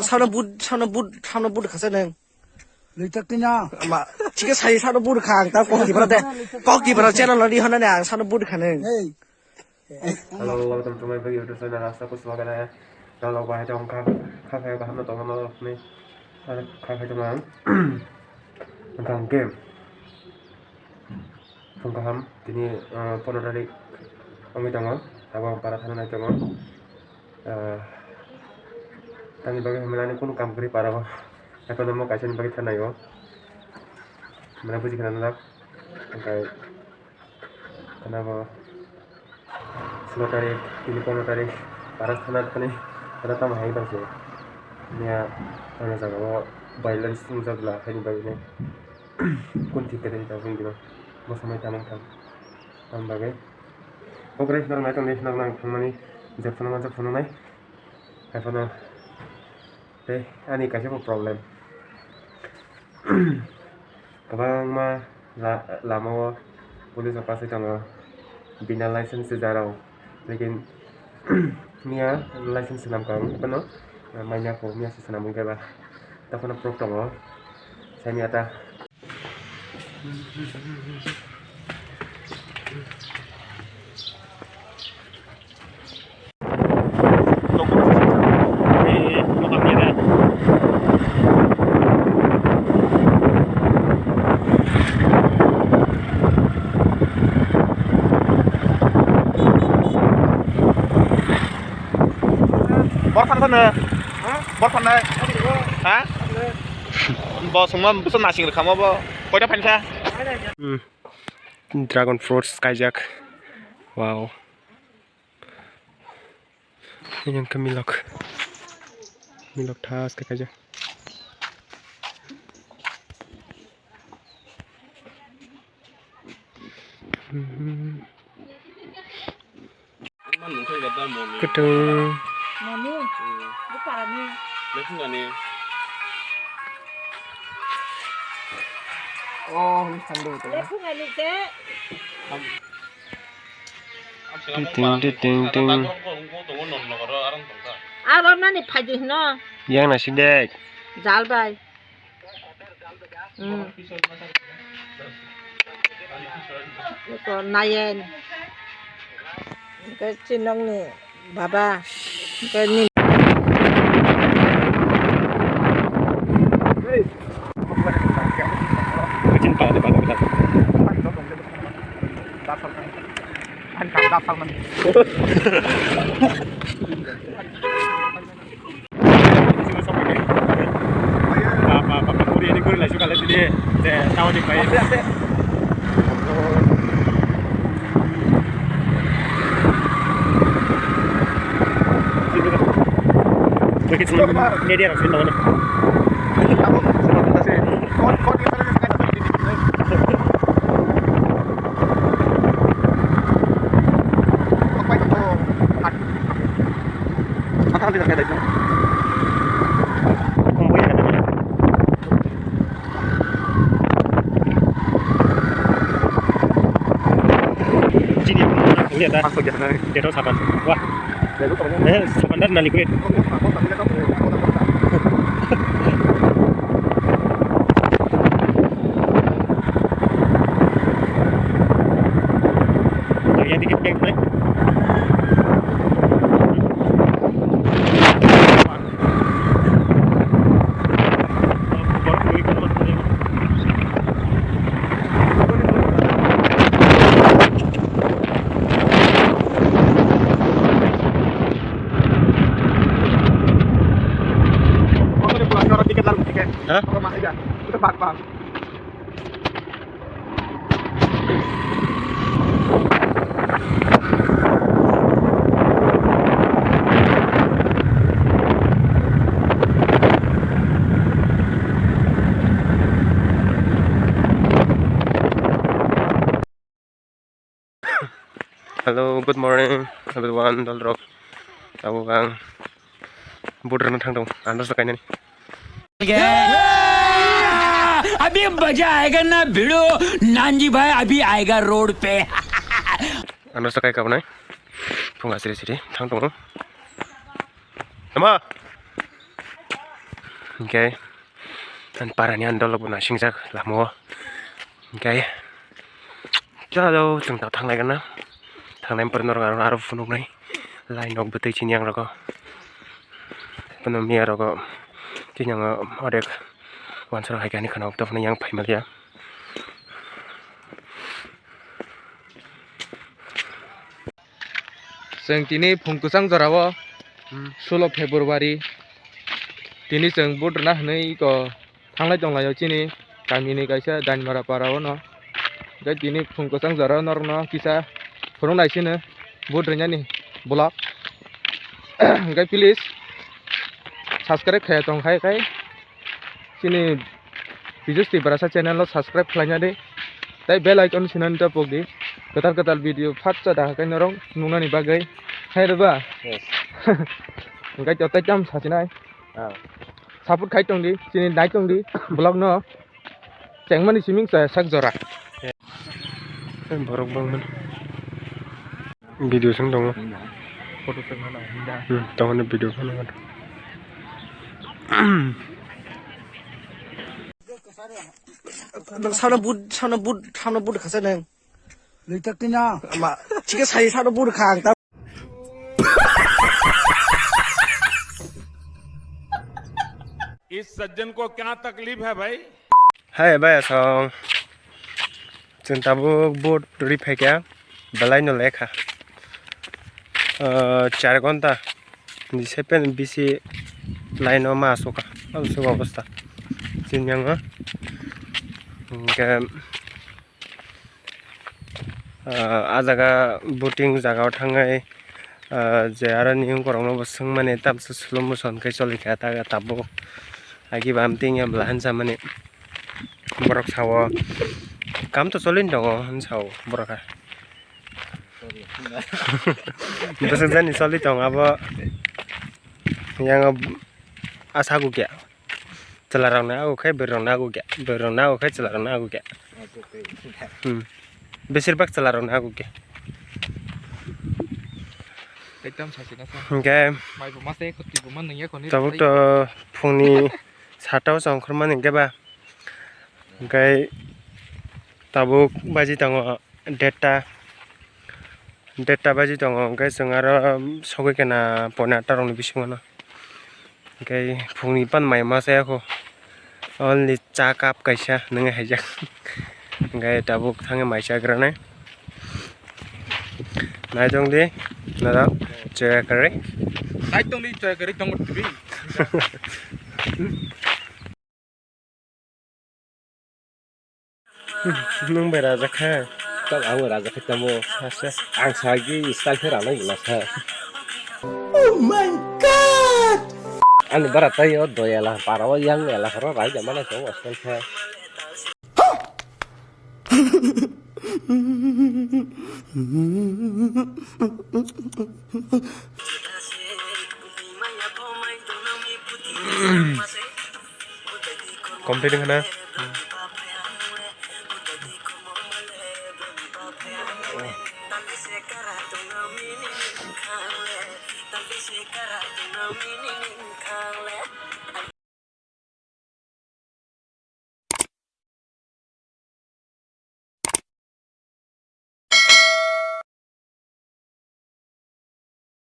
सावना बुद खासे नों लैथाखैना मा ठीक साइ सावना बुद खा आं दा क'किफोराव चेनेल di होननानै आं सावना बुद खानो Halo, teman-teman bagi YouTube channel Rasa Kuswagana ya. Kalau bahaya dong kakak paham atau nggak nih? Kakak teman tentang game. Paham? Ini pono dari kami teman, abang para sana naik teman. Tani bagi melani pun kam beri para apa nama kajian bagi sana yo. Mana puji kanan tak? Kayak kenapa? Semua tarik, ini pono tarik paras tanah kene, karena tambah hai bangsa. Ini ya, hanya saja bahwa balance sungguh belah ini bagi kunci kita di tahun ini, bersama tamu tambah ke. Operasi normal itu nasional kemana? Jepun naik, apa ani kasih problem. Kabang mah lama polis apa sih jangan bina license jarang, लेकिन मिया लाइसेंस नाम का पनो माइना को मिया से नाम के बा तफना प्रोग्राम हो सही आता bot fan này hả bò súng mà súng nã xỉn được không bò quay đáp hành xa Dragon Fruit Skyjack. Wow. Ini yang ke Milok tas kayak aja. Gedung. Mami, bu para ni. Lepas ni oh sandu tu Lepas ni ke? Ting. Alam na ni pajih no. Yang nasi dek. Jal bay. Ito nayen. Ke cinong ni baba. Ke ni Cinta ada pada kita. Dapat man. Apa kuliah ini kuliah suka lihat dia. Saya tahu di bayi. Begitu media harus tahu nih. Lihat dah, masuk jalan. Dia tahu sahabat. Wah, sebentar nali kuit. Yang dikit yang naik. Hah? Itu bang. Hello, good morning everyone. Dalrok. Tahu bang. Border na thang dong. Andos kain ni. अभी मजा आएगा ना भिड़ो नानजी भाई अभी आएगा रोड पे Andos kain kau nai. Punga siri thang dong. Nama. Okay. Dan parah ni anda lo pun asing sak lah mo. Okay. Chalo chung ta thang này kan na. Thang này pernah orang arab funuk nai. Lain ok betul cinyang roko. Penomia roko. Cinyang odek. Wan sero hai kani kana ok taf na yang pai mal ya. जों दिनै फुंकुसां जराव 16 फेब्रुवारि दिनै जों बडरना होनै को थांलाय दंलायाव दिनै गामिनि गायसा दानमारा पाराव न दा दिनै फुंकुसां जराव नरनो किसा फोरोंनायसिनो बडरनानि ब्लग गाय प्लिज सब्सक्राइब खाया दंखाय खाय दिनै बिजुस टिब्रासा चेनेल सब्सक्राइब खालायनानै दाय बेल आइकन सिनानै टपकदि गोदान भिडिअ फाट जादा खाय नरं नुनानि बागै खायरबा गाय जतै जाम सासिनाय सापोर्ट खाय दंदि दिनै नाइट दंदि ब्लग न चेंमानि सिमिं sak जरा Borok bangman. Video sang dong. फटो सेंना हिंदा Tahu video kan kan. 사는 붓 가서는 Litakina. 아마 지금 사이 사는 붓 강다 इस सज्जन को क्या तकलीफ है भाई? Hai bhai song. Chúng ta bu boat rip hai kya? Balai no lekha. 4 ঘন্টা সেপেন বিসি লাইন মা আসুকা আসুক অবস্থা চিনয়াং আজাगा বুটিং জাগাও थाङै जे आरो नियम गरम बसं माने तामसो स्लो मोशन kai चलिखा ता ताबो आगि बामतिं याब्ला हानसा माने बरक सावो काम तो चलिन दङ हानसाव बरका Besok jadi solid dong apa yang asa aku kya celarang aku kayak berong aku kya celarang aku kya besar celarang aku kya एकदम सासिना सा oke माइ बमासे खति बमान नया खनि tabuk to fungni satau songkorman engke ba oke tabuk baji tango data baji tango oke sengaro sogai kena pona tarong bisungono oke fungni pan mai mase aku only cakap kaisa nenge hajak oke tabuk thange maisa grane nai jong di nada cek kare night दंदि जय गरि दंग TV nung beraja kha Các ông ở đây phải mua ăn sai cái style thế nào nó là sao? Oh my god! Anh bắt đầu tay ở đồi là bà đó dân là phải nói để mà nó chỗ ở style thế. Complete kan na